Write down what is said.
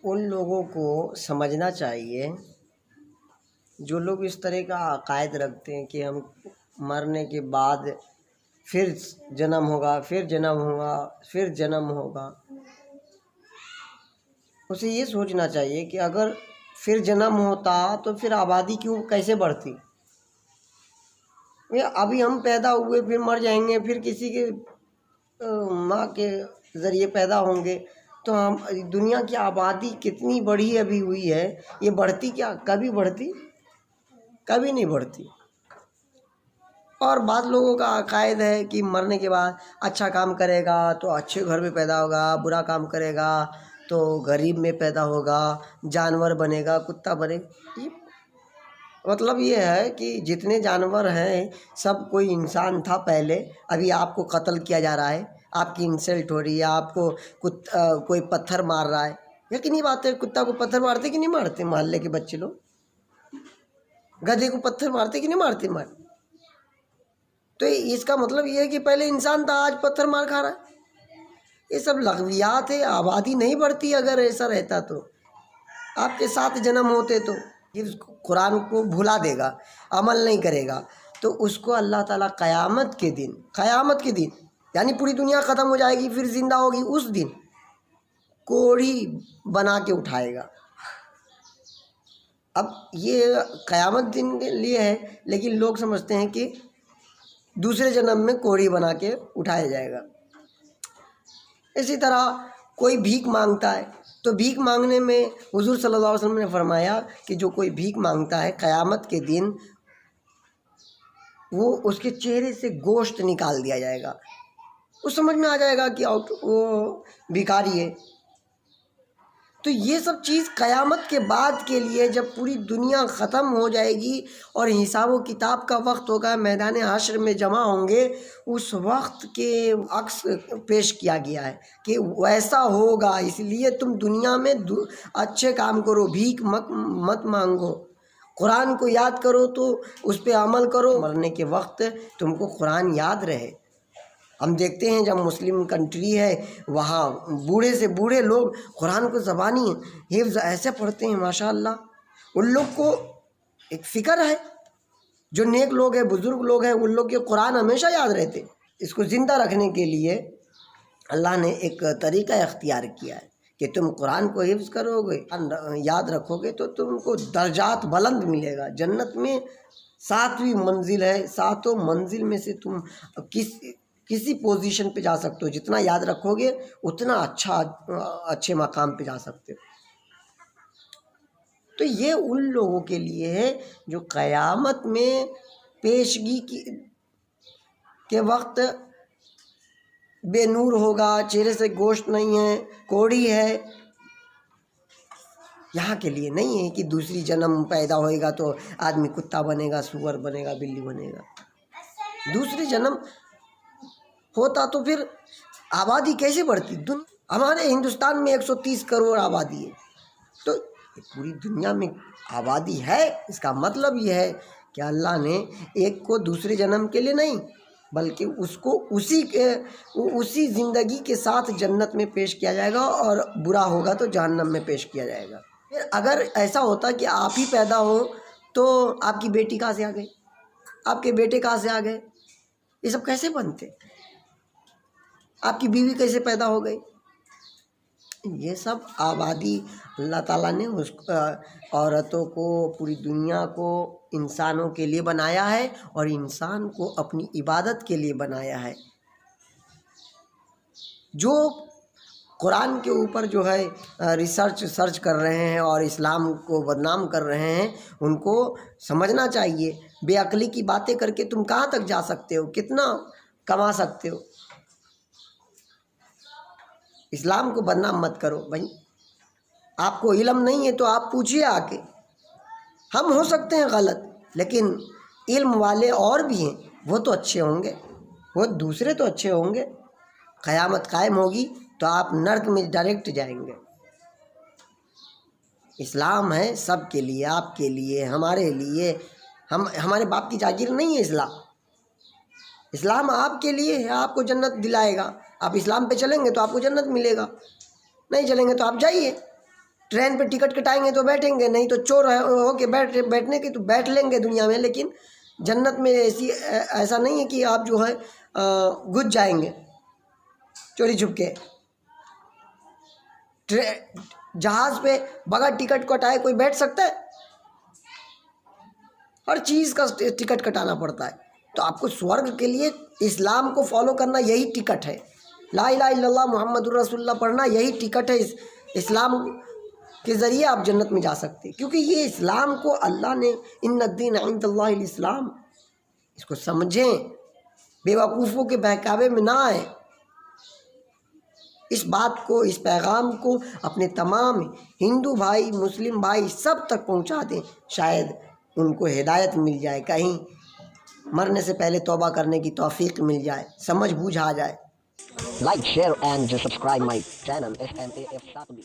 ان لوگوں کو سمجھنا چاہیے جو لوگ اس طرح کا عقائد رکھتے ہیں کہ ہم مرنے کے بعد پھر جنم ہوگا، پھر جنم ہوگا، پھر جنم ہوگا۔ اسے یہ سوچنا چاہیے کہ اگر پھر جنم ہوتا تو پھر آبادی کیسے بڑھتی؟ ابھی ہم پیدا ہوئے پھر مر جائیں گے، پھر کسی کے ماں کے ذریعے پیدا ہوں گے، تو ہم دنیا کی آبادی کتنی بڑی ابھی ہوئی ہے، یہ بڑھتی کیا؟ کبھی بڑھتی؟ کبھی نہیں بڑھتی۔ اور بعض لوگوں کا عقائد ہے کہ مرنے کے بعد اچھا کام کرے گا تو اچھے گھر میں پیدا ہوگا، برا کام کرے گا تو غریب میں پیدا ہوگا، جانور بنے گا، کتا بنے گا۔ مطلب یہ ہے کہ جتنے جانور ہیں سب کوئی انسان تھا پہلے، ابھی آپ کو قتل کیا جا رہا ہے، آپ کی انسلٹ ہو رہی ہے، آپ کو کوئی پتھر مار رہا ہے۔ یقینی بات ہے، کتا کو پتھر مارتے کہ نہیں مارتے محلے کے بچے لوگ؟ گدھے کو پتھر مارتے کہ نہیں مارتے؟ تو اس کا مطلب یہ ہے کہ پہلے انسان تھا، آج پتھر مار کھا رہا ہے۔ یہ سب لغویات ہے، آبادی نہیں بڑھتی اگر ایسا رہتا تو۔ آپ کے 7 جنم ہوتے تو قرآن کو بھلا دے گا، عمل نہیں کرے گا، تو اس کو اللہ تعالیٰ قیامت کے دن یعنی پوری دنیا ختم ہو جائے گی پھر زندہ ہوگی، اس دن کوڑی بنا کے اٹھائے گا۔ اب یہ قیامت دن کے لیے ہے، لیکن لوگ سمجھتے ہیں کہ دوسرے جنم میں کوڑی بنا کے اٹھایا جائے گا۔ اسی طرح کوئی بھیک مانگتا ہے تو بھیک مانگنے میں حضور صلی اللہ علیہ وسلم نے فرمایا کہ جو کوئی بھیک مانگتا ہے قیامت کے دن وہ اس کے چہرے سے گوشت نکال دیا جائے گا، اس سمجھ میں آ جائے گا کہ وہ بھکاری ہے۔ تو یہ سب چیز قیامت کے بعد کے لیے، جب پوری دنیا ختم ہو جائے گی اور حساب و کتاب کا وقت ہوگا، میدان حشر میں جمع ہوں گے، اس وقت کے عکس پیش کیا گیا ہے کہ ویسا ہوگا، اس لیے تم دنیا میں اچھے کام کرو، بھیک مت مانگو، قرآن کو یاد کرو تو اس پہ عمل کرو، مرنے کے وقت تم کو قرآن یاد رہے۔ ہم دیکھتے ہیں جب مسلم کنٹری ہے وہاں بوڑھے سے بوڑھے لوگ قرآن کو زبانی حفظ ایسے پڑھتے ہیں ماشاءاللہ۔ ان لوگ کو ایک فکر ہے، جو نیک لوگ ہیں، بزرگ لوگ ہیں، ان لوگ کے قرآن ہمیشہ یاد رہتے۔ اس کو زندہ رکھنے کے لیے اللہ نے ایک طریقہ اختیار کیا ہے کہ تم قرآن کو حفظ کرو گے، یاد رکھو گے تو تم کو درجات بلند ملے گا۔ جنت میں 7ویں منزل ہے، 7 منزل میں سے تم کسی پوزیشن پہ جا سکتے ہو، جتنا یاد رکھو گے اتنا اچھے مقام پہ جا سکتے ہو۔ تو یہ ان لوگوں کے لیے ہے جو قیامت میں پیشگی کے وقت بے نور ہوگا، چہرے سے گوشت نہیں ہے، کوڑی ہے۔ یہاں کے لیے نہیں ہے کہ دوسری جنم پیدا ہوئے گا تو آدمی کتا بنے گا، سور بنے گا، بلی بنے گا۔ دوسری جنم ہوتا تو پھر آبادی کیسے بڑھتی؟ ہمارے ہندوستان میں 130 کروڑ آبادی ہے، تو پوری دنیا میں آبادی ہے، اس کا مطلب یہ ہے کہ اللہ نے ایک کو دوسرے جنم کے لیے نہیں بلکہ اس کو اسی زندگی کے ساتھ جنت میں پیش کیا جائے گا، اور برا ہوگا تو جہنم میں پیش کیا جائے گا۔ پھر اگر ایسا ہوتا کہ آپ ہی پیدا ہو تو آپ کی بیٹی کہاں سے آ گئی، آپ کے بیٹے کہاں سے آ گئے، یہ سب کیسے بنتے؟ آپ کی بیوی کیسے پیدا ہو گئی؟ یہ سب آبادی اللہ تعالیٰ نے اس عورتوں کو، پوری دنیا کو انسانوں کے لیے بنایا ہے، اور انسان کو اپنی عبادت کے لیے بنایا ہے۔ جو قرآن کے اوپر جو ہے سرچ کر رہے ہیں اور اسلام کو بدنام کر رہے ہیں، ان کو سمجھنا چاہیے بے عقلی کی باتیں کر کے تم کہاں تک جا سکتے ہو، کتنا کما سکتے ہو۔ اسلام کو بدنام مت کرو بھائی، آپ کو علم نہیں ہے تو آپ پوچھیے آ کے۔ ہم ہو سکتے ہیں غلط، لیکن علم والے اور بھی ہیں، وہ تو اچھے ہوں گے، وہ دوسرے تو اچھے ہوں گے۔ قیامت قائم ہوگی تو آپ نرک میں ڈائریکٹ جائیں گے۔ اسلام ہے سب کے لیے، آپ کے لیے، ہمارے لیے، ہمارے باپ کی جاگیر نہیں ہے اسلام۔ اسلام آپ کے لیے ہے، آپ کو جنت دلائے گا۔ آپ اسلام پہ چلیں گے تو آپ کو جنت ملے گا، نہیں چلیں گے تو آپ جائیے۔ ٹرین پہ ٹکٹ کٹائیں گے تو بیٹھیں گے, نہیں تو چور ہو کے بیٹھنے کے تو بیٹھ لیں گے دنیا میں, لیکن جنت میں ایسا نہیں ہے کہ آپ جو ہے گھس جائیں گے چوری چھپ کے. جہاز پہ بغیر ٹکٹ کٹائے کوئی بیٹھ سکتا ہے؟ ہر چیز کا ٹکٹ کٹانا پڑتا ہے. تو آپ کو سورگ کے لیے اسلام کو فالو کرنا یہی ٹکٹ ہے, لا الہ الا اللہ محمد الرسول اللہ پڑھنا یہی ٹکٹ ہے. اسلام کے ذریعے آپ جنت میں جا سکتے, کیونکہ یہ اسلام کو اللہ نے ان الدین عند اللہ الاسلام, اس کو سمجھیں, بیوقوفوں کے بہکاوے میں نہ آئیں. اس بات کو, اس پیغام کو اپنے تمام ہندو بھائی مسلم بھائی سب تک پہنچا دیں, شاید ان کو ہدایت مل جائے, کہیں مرنے سے پہلے توبہ کرنے کی توفیق مل جائے, سمجھ بوجھ آ جائے. Like, share and just subscribe my channel SMAF Satbi.